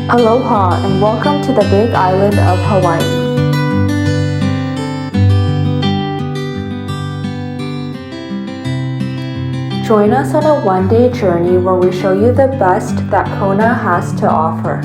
Aloha and welcome to the big island of Hawaii. Join us on a one-day journey where we show you the best that Kona has to offer.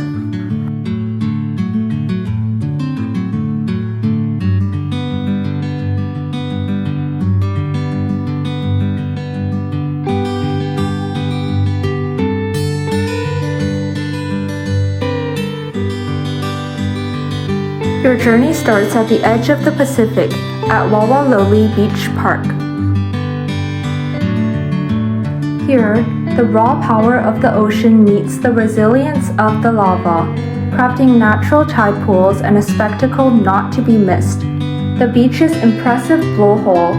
Your journey starts at the edge of the Pacific at Wawaloli Beach Park. Here, the raw power of the ocean meets the resilience of the lava, crafting natural tide pools and a spectacle not to be missed. The beach's impressive blowhole,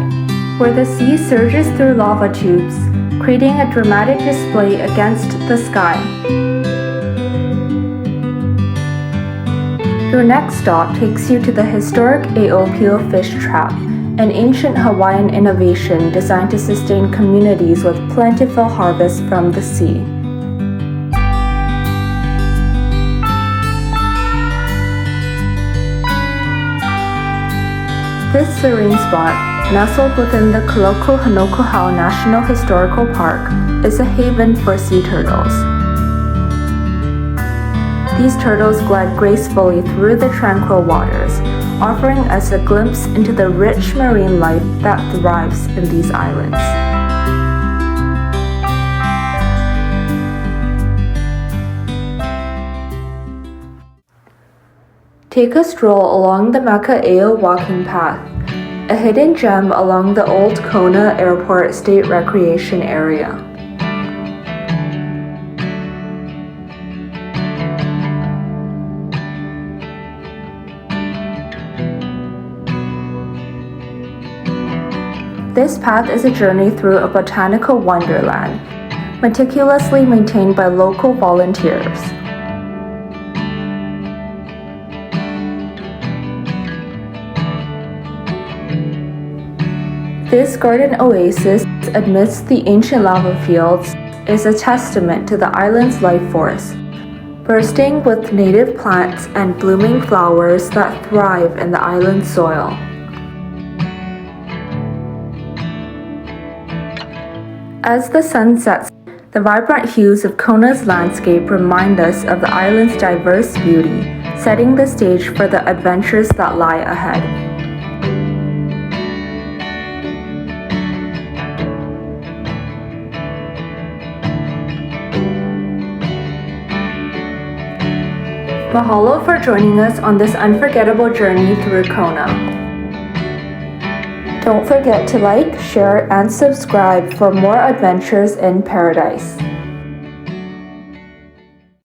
where the sea surges through lava tubes, creating a dramatic display against the sky. Your next stop takes you to the historic Aopio fish trap, an ancient Hawaiian innovation designed to sustain communities with plentiful harvests from the sea. This serene spot, nestled within the Kolokohanokohau National Historical Park, is a haven for sea turtles. These turtles glide gracefully through the tranquil waters, offering us a glimpse into the rich marine life that thrives in these islands. Take a stroll along the Maka'eo walking path, a hidden gem along the old Kona Airport State Recreation Area. This path is a journey through a botanical wonderland, meticulously maintained by local volunteers. This garden oasis amidst the ancient lava fields is a testament to the island's life force, bursting with native plants and blooming flowers that thrive in the island's soil. As the sun sets, the vibrant hues of Kona's landscape remind us of the island's diverse beauty, setting the stage for the adventures that lie ahead. Mahalo for joining us on this unforgettable journey through Kona. Don't forget to like, share, and subscribe for more adventures in paradise.